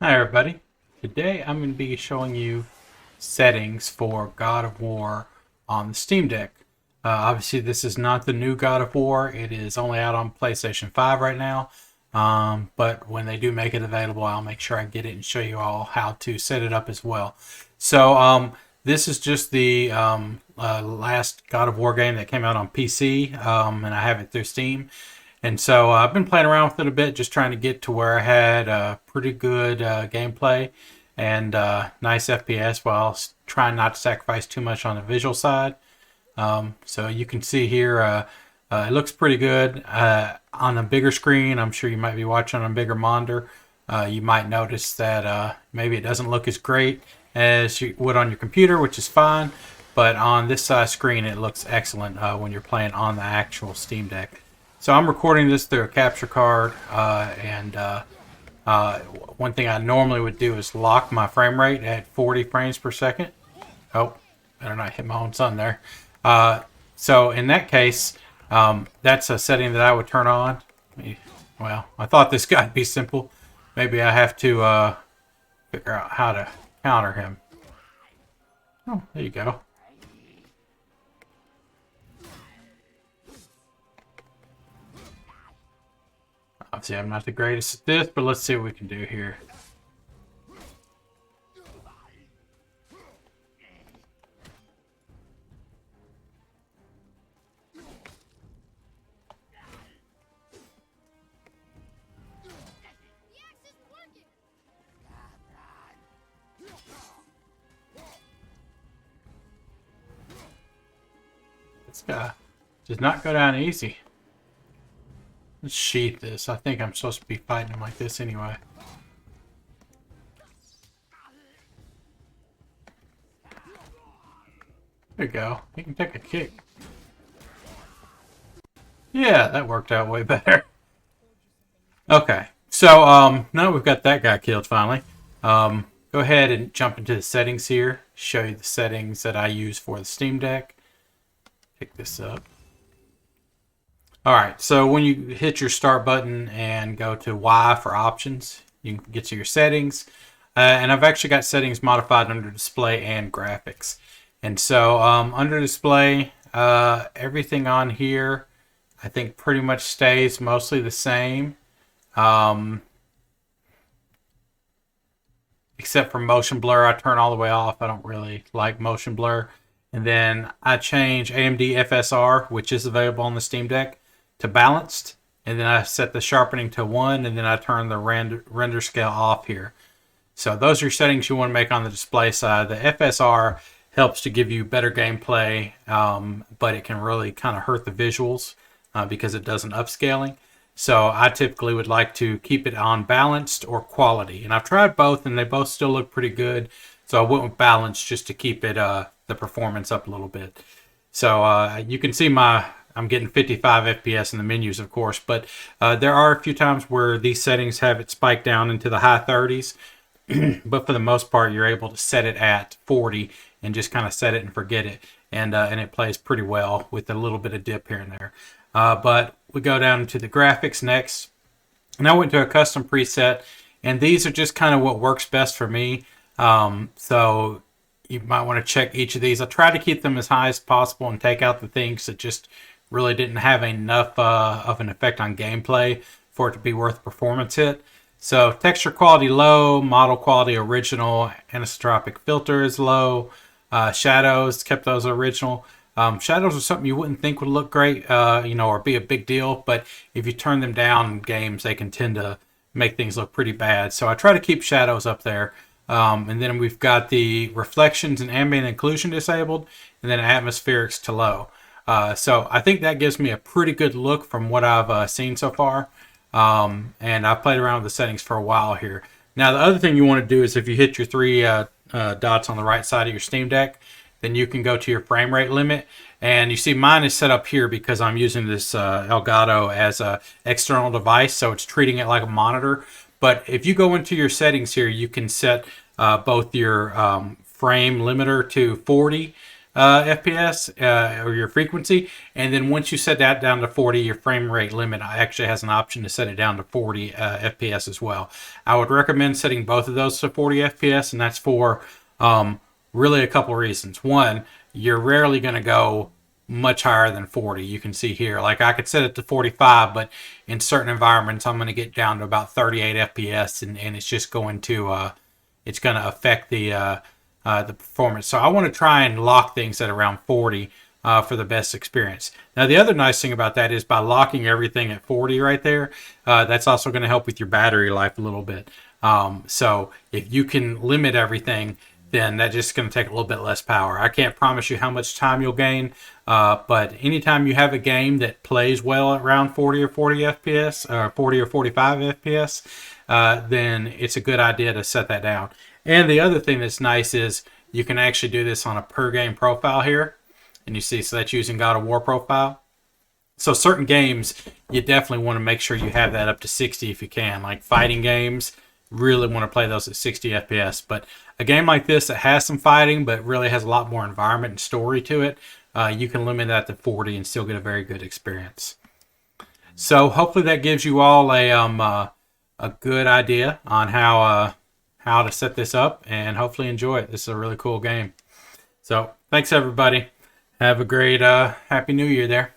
Hi everybody. Today I'm going to be showing you settings for God of War on the Steam Deck. Obviously this is not the new God of War. It is only out on PlayStation 5 right now. But when they do make it available, I'll make sure I get it and show you all how to set it up as well. So this is just the last God of War game that came out on PC, and I have it through Steam. And so I've been playing around with it a bit, just trying to get to where I had pretty good gameplay and nice FPS while trying not to sacrifice too much on the visual side. So you can see here, it looks pretty good. On a bigger screen, I'm sure you might be watching on a bigger monitor. You might notice that maybe it doesn't look as great as you would on your computer, which is fine. But on this size screen, it looks excellent when you're playing on the actual Steam Deck. So I'm recording this through a capture card, and one thing I normally would do is lock my frame rate at 40 frames per second. Oh, better not hit my own son there. So in that case, that's a setting that I would turn on. Well, I thought this guy'd be simple. Maybe I have to figure out how to counter him. Oh, there you go. Obviously, I'm not the greatest at this, but let's see what we can do here. This guy does not go down easy. Let's sheath this. I think I'm supposed to be fighting him like this anyway. There you go. He can take a kick. Yeah, that worked out way better. Okay, so now we've got that guy killed finally. Go ahead and jump into the settings here. Show you the settings that I use for the Steam Deck. Pick this up. Alright, so when you hit your start button and go to Y for options, you can get to your settings. And I've actually got settings modified under display and graphics. And so under display, everything on here I think pretty much stays mostly the same. Except for motion blur, I turn all the way off. I don't really like motion blur. And then I change AMD FSR, which is available on the Steam Deck, to balanced, and then I set the sharpening to 1, and then I turn the render scale off here. So those are settings you want to make on the display side. The FSR helps to give you better gameplay, but it can really kind of hurt the visuals because it doesn't upscaling. So I typically would like to keep it on balanced or quality, and I've tried both, and they both still look pretty good. So I went with balanced just to keep it the performance up a little bit. So you can see I'm getting 55 FPS in the menus, of course, but there are a few times where these settings have it spiked down into the high 30s. But for the most part, you're able to set it at 40 and just kind of set it and forget it. And it plays pretty well with a little bit of dip here and there. But we go down to the graphics next. And I went to a custom preset. And these are just kind of what works best for me. So you might want to check each of these. I try to keep them as high as possible and take out the things that just really didn't have enough of an effect on gameplay for it to be worth a performance hit. So texture quality low, model quality original, anisotropic filter is low, shadows, kept those original. Shadows are something you wouldn't think would look great, or be a big deal, but if you turn them down in games, they can tend to make things look pretty bad. So I try to keep shadows up there. And then we've got the reflections and ambient occlusion disabled, and then atmospherics to low. So I think that gives me a pretty good look from what I've seen so far. And I've played around with the settings for a while here. Now, the other thing you want to do is if you hit your three dots on the right side of your Steam Deck, then you can go to your frame rate limit. And you see mine is set up here because I'm using this Elgato as an external device, so it's treating it like a monitor. But if you go into your settings here, you can set both your frame limiter to 40 FPS or your frequency. And then once you set that down to 40, your frame rate limit actually has an option to set it down to 40 FPS as well. I would recommend setting both of those to 40 FPS, and that's for really a couple of reasons. One, you're rarely going to go much higher than 40. You can see here, like I could set it to 45, but in certain environments, I'm going to get down to about 38 FPS, and it's just going to affect the performance. So I want to try and lock things at around 40 for the best experience. Now, the other nice thing about that is by locking everything at 40 right there, that's also going to help with your battery life a little bit. So if you can limit everything, then that's just going to take a little bit less power. I can't promise you how much time you'll gain, but anytime you have a game that plays well at around 40 or 40 FPS, or 40 or 45 FPS, then it's a good idea to set that down. And the other thing that's nice is you can actually do this on a per game profile here. And you see, so that's using God of War profile. So certain games, you definitely want to make sure you have that up to 60 if you can. Like fighting games, really want to play those at 60 FPS. But a game like this that has some fighting, but really has a lot more environment and story to it, you can limit that to 40 and still get a very good experience. So hopefully that gives you all a good idea on how to set this up, and hopefully enjoy it. This is a really cool game. So thanks everybody. Have a great Happy New Year there.